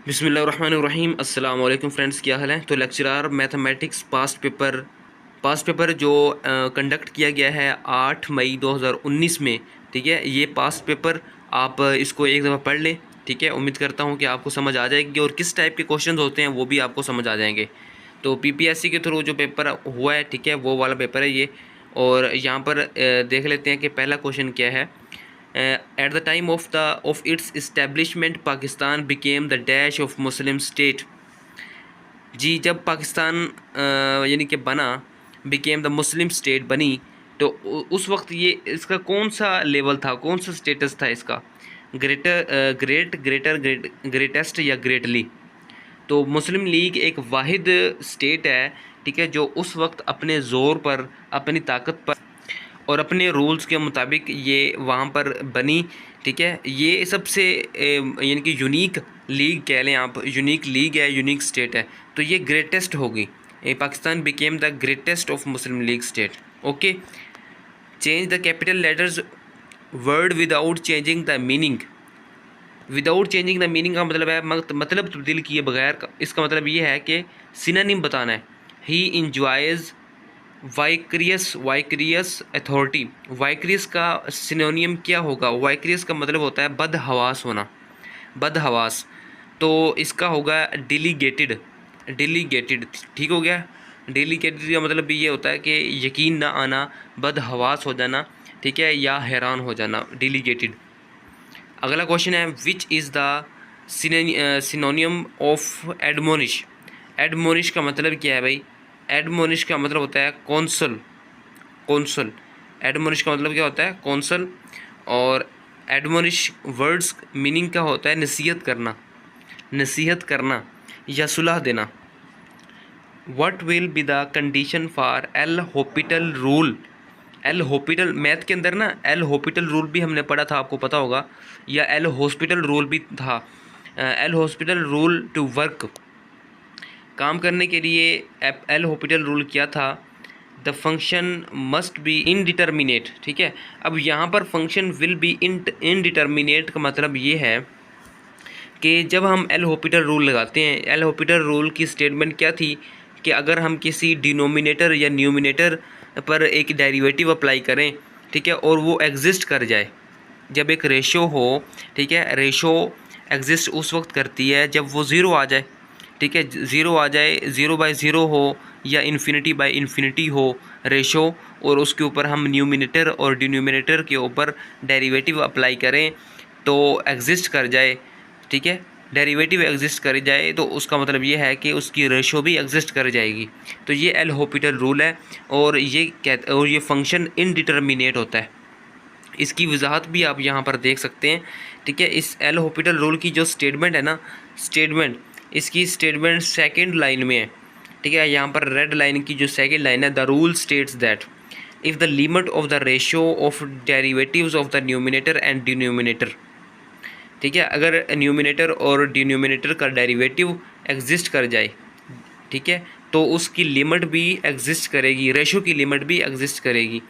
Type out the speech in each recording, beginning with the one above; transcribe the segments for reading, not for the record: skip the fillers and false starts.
बिस्मिल्लाहिर्रहमानिर्रहीम। अस्सलाम वालेकुम फ्रेंड्स, क्या हाल है। तो लेक्चरर मैथमेटिक्स पास्ट पेपर जो कंडक्ट किया गया है 8 मई 2019 में, ठीक है। ये पास्ट पेपर आप इसको एक दफ़ा पढ़ लें, ठीक है। उम्मीद करता हूँ कि आपको समझ आ जाएगी और किस टाइप के क्वेश्चंस होते हैं वो भी आपको समझ आ जाएंगे। तो पीपीएससी के थ्रू जो पेपर हुआ है, ठीक है, वो वाला पेपर है ये। और यहाँ पर देख लेते हैं कि पहला क्वेश्चन क्या है। At the time of its establishment, Pakistan became the dash of Muslim state। जी, जब पाकिस्तान यानी कि बना, बिकेम द मुस्लिम स्टेट बनी, तो उस वक्त ये इसका कौन सा लेवल था, कौन सा स्टेटस था इसका, ग्रेटेस्ट या ग्रेटली। तो मुस्लिम लीग एक वाहिद स्टेट है, ठीक है, जो उस वक्त अपने ज़ोर पर, अपनी ताकत पर और अपने रूल्स के मुताबिक ये वहाँ पर बनी, ठीक है। ये सबसे यानी कि यूनिक लीग कह लें आप, यूनिक लीग है, यूनिक स्टेट है। तो ये ग्रेटेस्ट होगी। Pakistan became the greatest of Muslim league state. Okay. Change the capital letters word without changing the meaning. Without changing the meaning का मतलब है मतलब तब्दील किए बगैर। इसका मतलब ये है कि सिनोनिम बताना है। ही इंजॉयज़ वाइक्रियस अथॉरिटी। वाइक्रियस का सिनोनियम क्या होगा। वाइक्रियस का मतलब होता है बदहवास होना, बदहवास। तो इसका होगा डेलीगेटेड। डेलीगेटेड, ठीक हो गया। डेलीगेटेड का मतलब भी ये होता है कि यकीन ना आना, बदहवास हो जाना, ठीक है, या हैरान हो जाना, डेलीगेटेड। अगला क्वेश्चन है, which is the सिनोनियम of admonish. Admonish का मतलब क्या है भाई। एडमोनिश का मतलब होता है कौंसल। कौंसल, एडमोनिश का मतलब क्या होता है, कौंसल। और एडमोनिश वर्ड्स मीनिंग क्या होता है, नसीहत करना, नसीहत करना या सुलह देना। What will be the condition for L Hôpital rule. L Hôpital, math के अंदर ना एल हॉपिटल रूल भी हमने पढ़ा था, आपको पता होगा, या एल हॉस्पिटल रूल भी था। L'Hospital rule to work, काम करने के लिए एल हॉपिटल रूल क्या था। The function must be indeterminate, ठीक है। अब यहाँ पर फंक्शन विल बी इनडिटर्मिनेट का मतलब ये है कि जब हम एल हॉपिटल रूल लगाते हैं, एल हॉपिटल रूल की स्टेटमेंट क्या थी कि अगर हम किसी डिनोमिनेटर या न्यूमिनेटर पर एक डेरिवेटिव अप्लाई करें, ठीक है, और वो एग्जिस्ट कर जाए, जब एक रेशो हो, ठीक है, रेशो एग्जिस्ट उस वक्त करती है जब वो ज़ीरो आ जाए, ठीक है, ज़ीरो आ जाए, ज़ीरो बाय ज़ीरो हो या इन्फिनिटी बाय इन्फिनिटी हो रेशो, और उसके ऊपर हम न्यूमिनेटर और डिनोमिनेटर के ऊपर डेरिवेटिव अप्लाई करें तो एग्जिस्ट कर जाए, ठीक है, डेरिवेटिव एग्जिस्ट कर जाए, तो उसका मतलब ये है कि उसकी रेशो भी एग्जिस्ट कर जाएगी। तो ये एल हॉपिटल रूल है। और ये फंक्शन इनडिटर्मिनेट होता है। इसकी वजाहत भी आप यहाँ पर देख सकते हैं, ठीक है। इस एल हॉपिटल रूल की जो स्टेटमेंट है ना, स्टेटमेंट, इसकी स्टेटमेंट सेकंड लाइन में है, ठीक है। यहाँ पर रेड लाइन की जो सेकंड लाइन है, the rule states that if the limit of the ratio of derivatives of the numerator and denominator, ठीक है, अगर न्यूमिनेटर और डिनोमिनेटर का डेरिवेटिव एग्जिस्ट कर जाए, ठीक है, तो उसकी लिमिट भी एग्जिस्ट करेगी, रेशो की लिमिट भी एग्जिस्ट करेगी।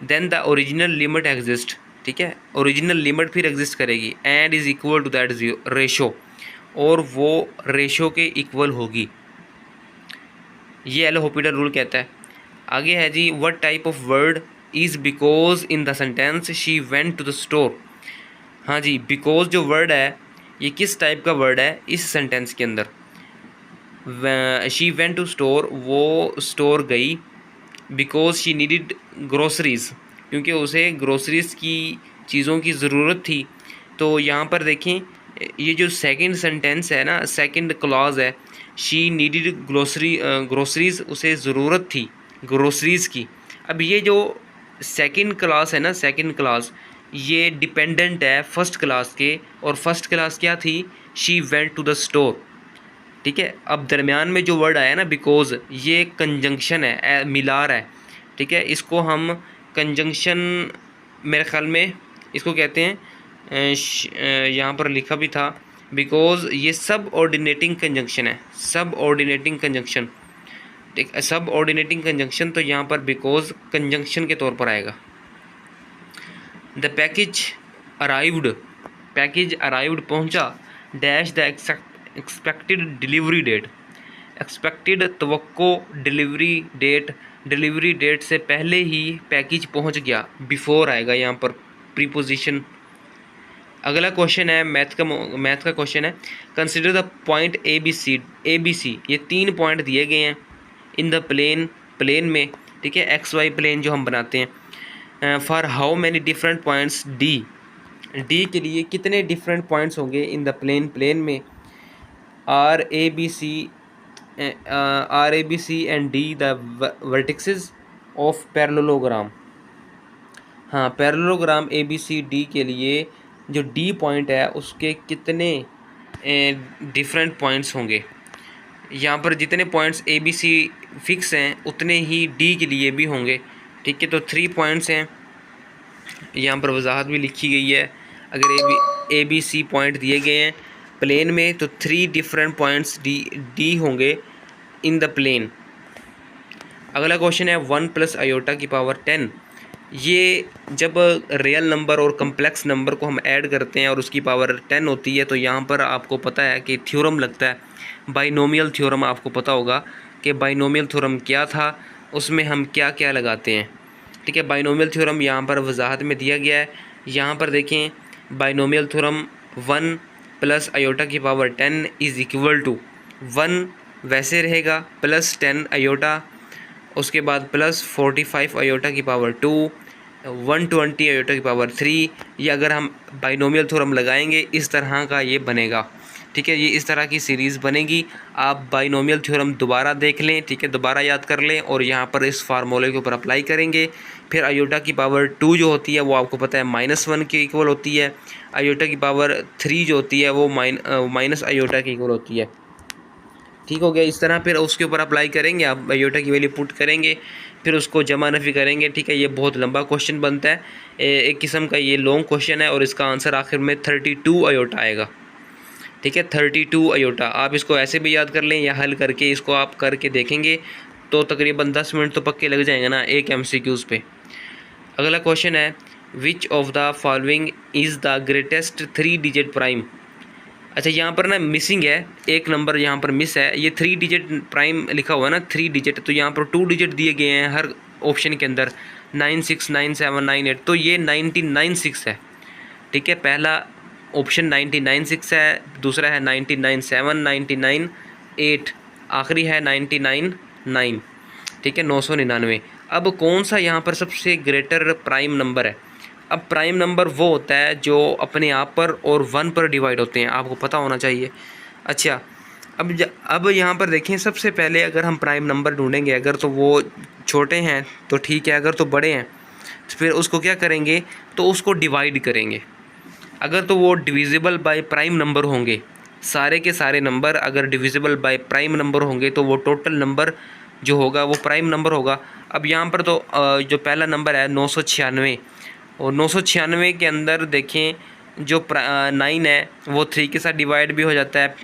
Then the original limit exist, ठीक है, ओरिजिनल लिमिट फिर एग्जिस्ट करेगी and is equal to that ratio, और वो रेशो के इक्वल होगी। ये एल हॉपिटल रूल कहता है। आगे है जी, what type of word is because in the sentence she went to the store. हाँ जी, बिकॉज जो वर्ड है ये किस टाइप का वर्ड है इस सेंटेंस के अंदर। शी वेंट टू स्टोर, वो स्टोर गई, बिकॉज शी नीडिड ग्रोसरीज, क्योंकि उसे ग्रोसरीज की चीज़ों की ज़रूरत थी। तो यहाँ पर देखें, ये जो सेकंड सेंटेंस है ना, सेकंड क्लॉज है, शी नीडिड ग्रोसरीज, उसे ज़रूरत थी ग्रोसरीज़ की। अब ये जो सेकंड क्लास है ना, सेकंड क्लास, ये डिपेंडेंट है फर्स्ट क्लास के, और फर्स्ट क्लास क्या थी, she went to the store, ठीक है। अब दरमियान में जो वर्ड आया ना बिकॉज, ये कंजंक्शन है, मिलार है, ठीक है। इसको हम कंजंक्शन, मेरे ख्याल में इसको कहते हैं, यहाँ पर लिखा भी था बिकॉज, ये सब ऑर्डिनेटिंग कंजंक्शन है, सब ऑर्डिनेटिंग कंजंक्शन, ठीक, सब ऑर्डिनेटिंग कंजंक्शन। तो यहाँ पर बिकॉज कंजंक्शन के तौर पर आएगा। The package arrived, package arrived पहुँचा, dash the expected delivery date, expected तवक्को डिलीवरी डेट से पहले ही पैकेज पहुंच गया, बिफोर आएगा यहाँ पर प्रीपोजिशन। अगला क्वेश्चन है मैथ का क्वेश्चन है, consider the point A B C, ये 3 पॉइंट दिए गए हैं इन द प्लेन में, ठीक है, एक्स वाई प्लेन जो हम बनाते हैं। For how many different points D के लिए कितने डिफरेंट पॉइंट्स होंगे इन द प्लेन में। Are A B C and D the vertices of parallelogram. हाँ, parallelogram A B C D के लिए जो डी पॉइंट है उसके कितने डिफरेंट पॉइंट्स होंगे। यहाँ पर जितने points A B C fix हैं उतने ही डी के लिए भी होंगे, ठीक है। तो 3 पॉइंट्स हैं, यहाँ पर वजाहत भी लिखी गई है। अगर ए बी सी पॉइंट दिए गए हैं प्लेन में तो 3 डिफरेंट पॉइंट्स डी होंगे इन द प्लेन। अगला क्वेश्चन है 1 + आयोटा की पावर 10। ये जब रियल नंबर और कम्प्लेक्स नंबर को हम ऐड करते हैं और उसकी पावर 10 होती है तो यहाँ पर आपको पता है कि थ्योरम लगता है, बाइनोमियल थ्योरम। आपको पता होगा कि बाइनोमियल थ्योरम क्या था, उसमें हम क्या क्या लगाते हैं, ठीक है। बाइनोमियल थ्योरम यहाँ पर वजाहत में दिया गया है। यहाँ पर देखें, बाइनोमियल थ्योरम 1 + आयोटा की पावर 10 इज़ इक्वल टू 1 वैसे रहेगा प्लस 10 आयोटा, उसके बाद प्लस 45 आयोटा की पावर 2, 120 आयोटा की पावर 3। ये अगर हम बाइनोमियल थ्योरम लगाएंगे इस तरह का ये बनेगा, ठीक है। ये इस तरह की सीरीज़ बनेगी। आप बाइनोमियल थ्योरम दोबारा देख लें, ठीक है, दोबारा याद कर लें और यहाँ पर इस फार्मूले के ऊपर अप्लाई करेंगे। फिर आयोटा की पावर 2 जो होती है वो आपको पता है -1 के इक्वल होती है। आयोटा की पावर 3 जो होती है वो माइनस आयोटा के इक्वल होती है, ठीक हो गया। इस तरह फिर उसके ऊपर अप्लाई करेंगे, आप आयोटा की वैल्यू पुट करेंगे, फिर उसको जमा नफ़ी करेंगे, ठीक है। ये बहुत लंबा क्वेश्चन बनता है, एक किस्म का ये लॉन्ग क्वेश्चन है और इसका आंसर आखिर में 32 आयोटा आएगा, ठीक है। 32 आयोटा। आप इसको ऐसे भी याद कर लें या हल करके इसको आप करके देखेंगे तो तकरीबन 10 मिनट तो पक्के लग जाएंगे ना एक MCQs पे। अगला क्वेश्चन है, which of the following is the greatest 3 digit prime. अच्छा, यहाँ पर ना मिसिंग है, एक नंबर यहाँ पर मिस है। ये 3 डिजिट प्राइम लिखा हुआ है ना, 3 डिजिट, तो यहाँ पर 2 डिजिट दिए गए हैं हर ऑप्शन के अंदर, 96, 97, 98, तो ये 99.6 है, ठीक है। पहला ऑप्शन 99.6 है, दूसरा है 99.7, 99.8, आखिरी है 99.9, ठीक है, 999। अब कौन सा यहाँ पर सबसे ग्रेटर प्राइम नंबर है। अब प्राइम नंबर वो होता है जो अपने आप पर और 1 पर डिवाइड होते हैं, आपको पता होना चाहिए। अच्छा, अब यहाँ पर देखें, सबसे पहले अगर हम प्राइम नंबर ढूंढेंगे, अगर तो वो छोटे हैं तो ठीक है, अगर तो बड़े हैं तो फिर उसको क्या करेंगे, तो उसको डिवाइड करेंगे। अगर तो वो डिविजिबल बाय प्राइम नंबर होंगे, सारे के सारे नंबर अगर डिविजिबल बाय प्राइम नंबर होंगे तो वो टोटल नंबर जो होगा वो प्राइम नंबर होगा। अब यहाँ पर तो जो पहला नंबर है 996, और 996 के अंदर देखें जो 9 है वो 3 के साथ डिवाइड भी हो जाता है,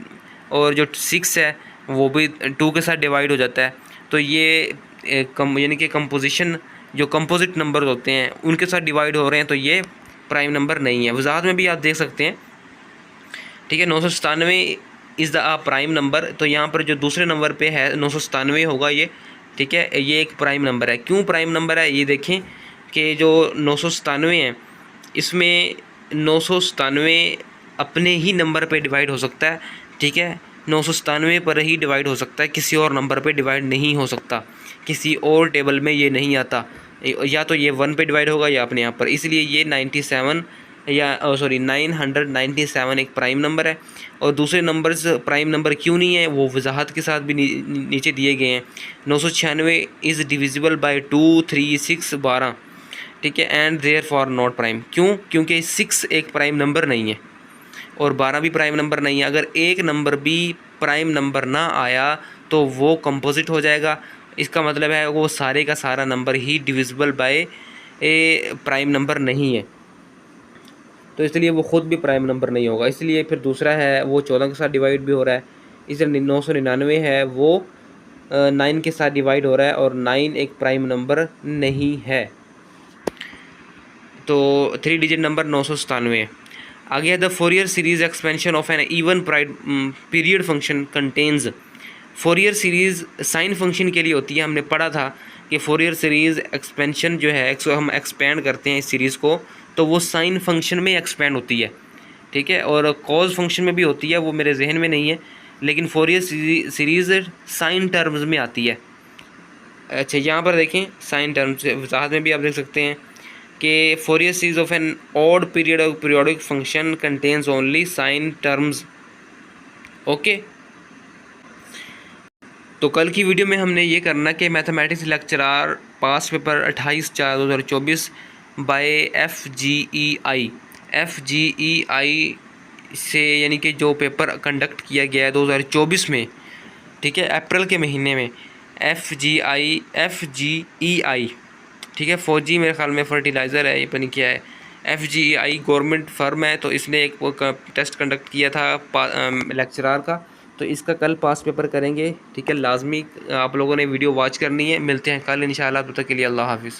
और जो 6 है वो भी 2 के साथ डिवाइड हो जाता है। तो ये यानी कि कंपोजिशन, जो कंपोजिट नंबर होते हैं उनके साथ डिवाइड हो रहे हैं, तो ये प्राइम नंबर नहीं है। वजाहत में भी आप देख सकते हैं, ठीक है। 997 इज़ द प्राइम नंबर, तो यहाँ पर जो दूसरे नंबर पे है 997 होगा ये, ठीक है। ये एक प्राइम नंबर है। क्यों प्राइम नंबर है, ये देखें कि जो 997 है इसमें 997 अपने ही नंबर पे डिवाइड हो सकता है, ठीक है। 997 पर ही डिवाइड हो सकता है, किसी और नंबर पे डिवाइड नहीं हो सकता, किसी और टेबल में ये नहीं आता, या तो ये 1 पे डिवाइड होगा या अपने आप पर, इसलिए ये 97 या 997 एक प्राइम नंबर है। और दूसरे नंबर्स प्राइम नंबर क्यों नहीं है वो वजाहत के साथ भी नीचे दिए गए हैं। 996 इज़ डिविजिबल बाय 2, 3, 6, 12, ठीक है, and therefore not prime. क्यों, क्योंकि 6 एक प्राइम नंबर नहीं है और 12 भी प्राइम नंबर नहीं है। अगर एक नंबर भी प्राइम नंबर ना आया तो वो कंपोजिट हो जाएगा, इसका मतलब है वो सारे का सारा number he divisible by A prime number नहीं है, तो इसलिए वो ख़ुद भी प्राइम नंबर नहीं होगा। इसलिए फिर दूसरा है वो 14 के साथ डिवाइड भी हो रहा है, इसलिए 999 है वो 9 के साथ डिवाइड हो रहा है और 9 एक प्राइम नंबर नहीं है। तो 3 डिजिट नंबर 997 है। आगे है the Fourier series expansion of an even period function contains. Fourier series sine function के लिए होती है। हमने पढ़ा था कि फोरियर सीरीज़ एक्सपेंशन जो है हम एक्सपेंड करते हैं इस सीरीज़ को, तो वो साइन फंक्शन में एक्सपेंड होती है, ठीक है। और कॉज फंक्शन में भी होती है, वो मेरे जहन में नहीं है, लेकिन फोरियर सीरीज़ साइन टर्म्स में आती है। अच्छा, यहाँ पर देखें साइन टर्म्स वजाहत में भी आप देख सकते हैं कि Fourier series of an odd periodic function contains only sine terms. Okay, तो कल की वीडियो में हमने ये करना कि mathematics lecturer past paper 28/4/2024 by FGEI से, यानी कि जो पेपर कंडक्ट किया गया है 2024 में, ठीक है, अप्रैल के महीने में, FGEI, ठीक है। फौजी मेरे ख्याल में फर्टिलाइज़र है, ये पता नहीं क्या है। FGEI गवर्नमेंट फर्म है, तो इसने एक टेस्ट कंडक्ट किया था लेक्चरार का, तो इसका कल पास पेपर करेंगे, ठीक है। लाजमी आप लोगों ने वीडियो वॉच करनी है। मिलते हैं कल इंशाल्लाह, तब तक के लिए अल्लाह हाफिज़।